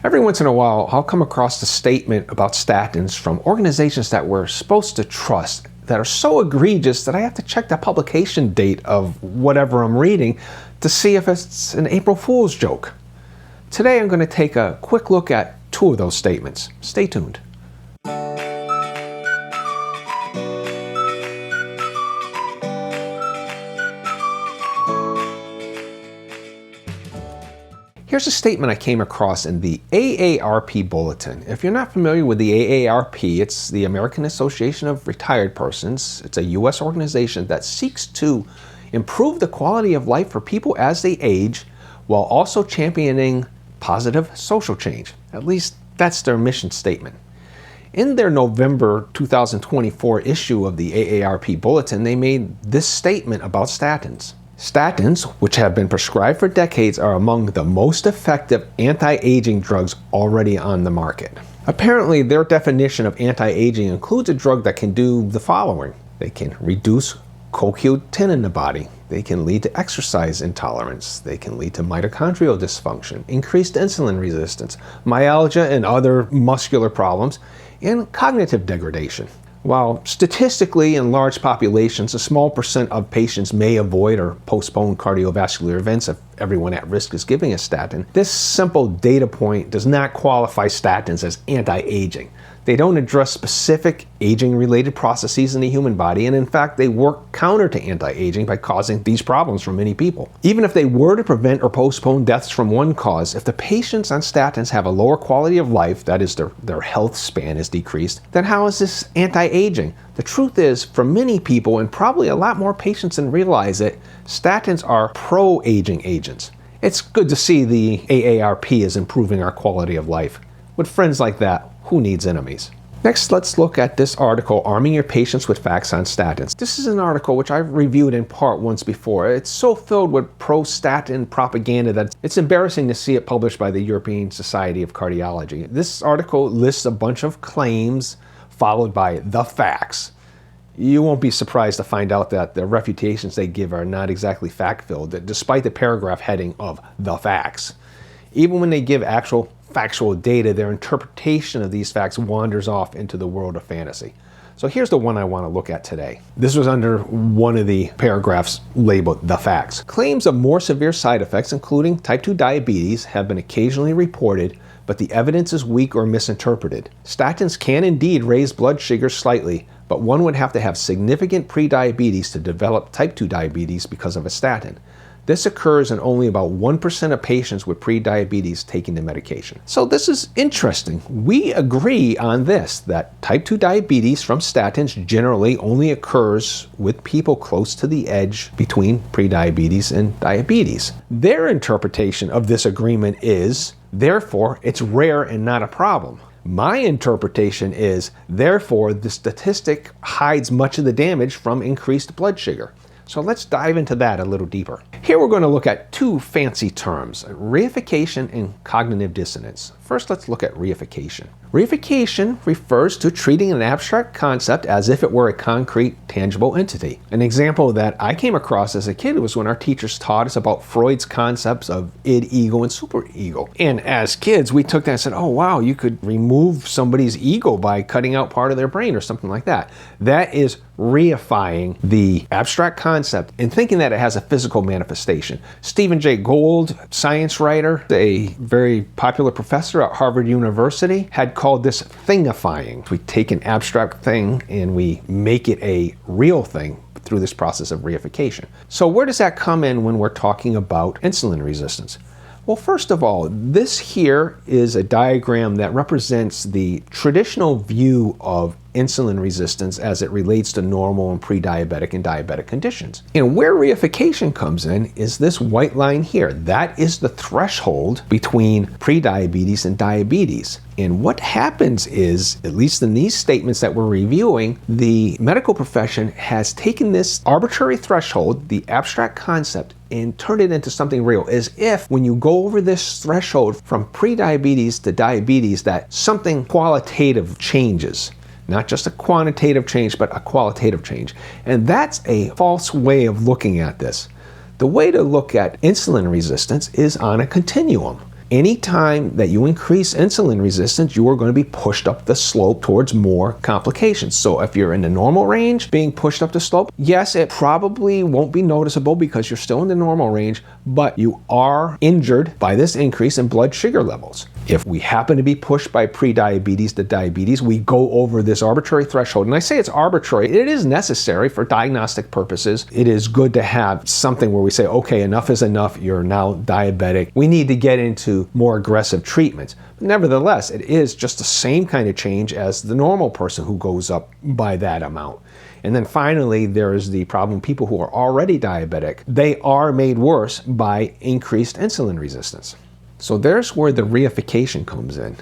Every once in a while, I'll come across a statement about statins from organizations that we're supposed to trust that are so egregious that I have to check the publication date of whatever I'm reading to see if it's an April Fool's joke. Today I'm going to take a quick look at two of those statements. Stay tuned. Here's a statement I came across in the AARP Bulletin. If you're not familiar with the AARP, it's the American Association of Retired Persons. It's a U.S. organization that seeks to improve the quality of life for people as they age while also championing positive social change. At least that's their mission statement. In their November 2024 issue of the AARP Bulletin, they made this statement about statins. Statins, which have been prescribed for decades, are among the most effective anti-aging drugs already on the market. Apparently, their definition of anti-aging includes a drug that can do the following. They can reduce CoQ10 in the body. They can lead to exercise intolerance. They can lead to mitochondrial dysfunction, increased insulin resistance, myalgia and other muscular problems, and cognitive degradation. While statistically in large populations, a small percent of patients may avoid or postpone cardiovascular events if everyone at risk is giving a statin, this simple data point does not qualify statins as anti-aging. They don't address specific aging-related processes in the human body, and in fact, they work counter to anti-aging by causing these problems for many people. Even if they were to prevent or postpone deaths from one cause, if the patients on statins have a lower quality of life, that is, their health span is decreased, then how is this anti-aging? The truth is, for many people, and probably a lot more patients than realize it, statins are pro-aging agents. It's good to see the AARP is improving our quality of life. With friends like that, who needs enemies? Next, let's look at this article, Arming Your Patients with Facts on Statins. This is an article which I've reviewed in part once before. It's so filled with pro-statin propaganda that it's embarrassing to see it published by the European Society of Cardiology. This article lists a bunch of claims followed by the facts. You won't be surprised to find out that the refutations they give are not exactly fact-filled, despite the paragraph heading of the facts. Even when they give actual factual data, their interpretation of these facts wanders off into the world of fantasy. So here's the one I want to look at today. This was under one of the paragraphs labeled the facts. Claims of more severe side effects, including type 2 diabetes, have been occasionally reported, but the evidence is weak or misinterpreted. Statins can indeed raise blood sugar slightly, but one would have to have significant prediabetes to develop type 2 diabetes because of a statin. This occurs in only about 1% of patients with prediabetes taking the medication. So this is interesting. We agree on this, that type 2 diabetes from statins generally only occurs with people close to the edge between prediabetes and diabetes. Their interpretation of this agreement is, therefore, it's rare and not a problem. My interpretation is, therefore, the statistic hides much of the damage from increased blood sugar. So let's dive into that a little deeper. Here we're going to look at two fancy terms, reification and cognitive dissonance. First, let's look at reification. Reification refers to treating an abstract concept as if it were a concrete, tangible entity. An example that I came across as a kid was when our teachers taught us about Freud's concepts of id, ego, and superego. And as kids, we took that and said, oh wow, you could remove somebody's ego by cutting out part of their brain or something like that. That is reifying the abstract concept and thinking that it has a physical manifestation. Stephen Jay Gould, science writer, a very popular professor at Harvard University, had called this thingifying. We take an abstract thing and we make it a real thing through this process of reification. So where does that come in when we're talking about insulin resistance? Well, first of all, this here is a diagram that represents the traditional view of insulin resistance as it relates to normal and pre-diabetic and diabetic conditions. And where reification comes in is this white line here. That is the threshold between pre-diabetes and diabetes. And what happens is, at least in these statements that we're reviewing, the medical profession has taken this arbitrary threshold, the abstract concept, and turned it into something real, as if when you go over this threshold from pre-diabetes to diabetes, that something qualitative changes. Not just a quantitative change, but a qualitative change. And that's a false way of looking at this. The way to look at insulin resistance is on a continuum. Anytime that you increase insulin resistance, you are going to be pushed up the slope towards more complications. So if you're in the normal range, being pushed up the slope, yes, it probably won't be noticeable because you're still in the normal range, but you are injured by this increase in blood sugar levels. If we happen to be pushed by prediabetes to diabetes, we go over this arbitrary threshold. And I say it's arbitrary. It is necessary for diagnostic purposes. It is good to have something where we say, okay, enough is enough. You're now diabetic. We need to get into more aggressive treatments. But nevertheless, it is just the same kind of change as the normal person who goes up by that amount. And then finally, there is the problem, people who are already diabetic, they are made worse by increased insulin resistance. So there's where the reification comes in.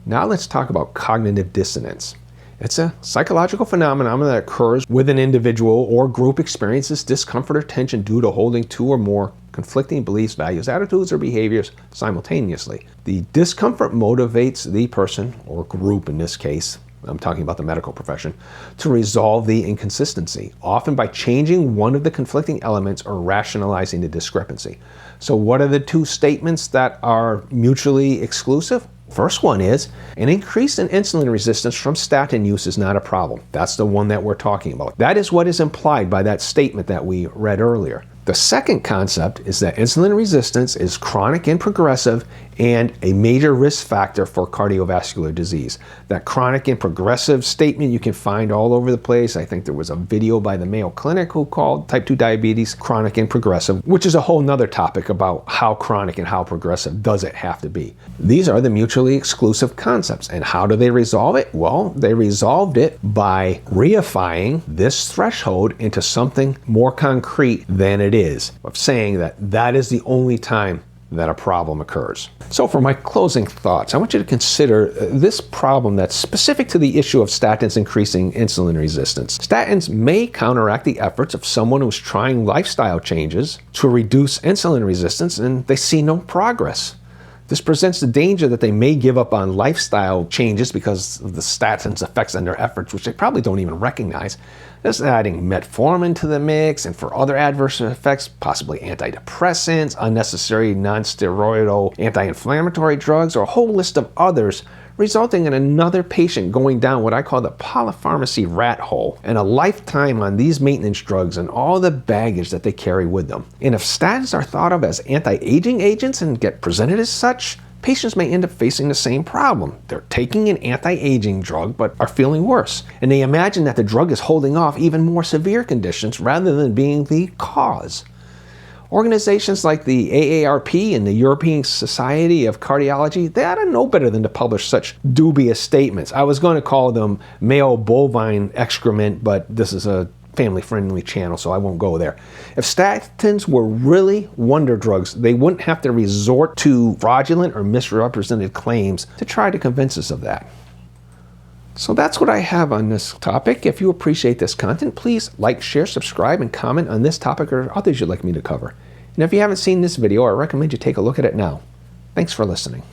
Now let's talk about cognitive dissonance. It's a psychological phenomenon that occurs with an individual or group experiences discomfort or tension due to holding two or more conflicting beliefs, values, attitudes, or behaviors simultaneously. The discomfort motivates the person, or group in this case, I'm talking about the medical profession, to resolve the inconsistency, often by changing one of the conflicting elements or rationalizing the discrepancy. So what are the two statements that are mutually exclusive? First one is, an increase in insulin resistance from statin use is not a problem. That's the one that we're talking about. That is what is implied by that statement that we read earlier. The second concept is that insulin resistance is chronic and progressive and a major risk factor for cardiovascular disease. That chronic and progressive statement you can find all over the place. I think there was a video by the Mayo Clinic who called type 2 diabetes chronic and progressive, which is a whole nother topic about how chronic and how progressive does it have to be. These are the mutually exclusive concepts. And how do they resolve it? Well, they resolved it by reifying this threshold into something more concrete than it is, of saying that that is the only time that a problem occurs. So for my closing thoughts, I want you to consider this problem that's specific to the issue of statins increasing insulin resistance. Statins may counteract the efforts of someone who's trying lifestyle changes to reduce insulin resistance and they see no progress. This presents the danger that they may give up on lifestyle changes because of the statins' effects on their efforts, which they probably don't even recognize. This is adding metformin to the mix, and for other adverse effects, possibly antidepressants, unnecessary non-steroidal anti-inflammatory drugs, or a whole list of others, resulting in another patient going down what I call the polypharmacy rat hole, and a lifetime on these maintenance drugs and all the baggage that they carry with them. And if statins are thought of as anti-aging agents and get presented as such, patients may end up facing the same problem. They're taking an anti-aging drug but are feeling worse, and they imagine that the drug is holding off even more severe conditions rather than being the cause. Organizations like the AARP and the European Society of Cardiology, they ought to know better than to publish such dubious statements. I was going to call them male bovine excrement, but this is a family-friendly channel, so I won't go there. If statins were really wonder drugs, they wouldn't have to resort to fraudulent or misrepresented claims to try to convince us of that. So that's what I have on this topic. If you appreciate this content, please like, share, subscribe, and comment on this topic or others you'd like me to cover. And if you haven't seen this video, I recommend you take a look at it now. Thanks for listening.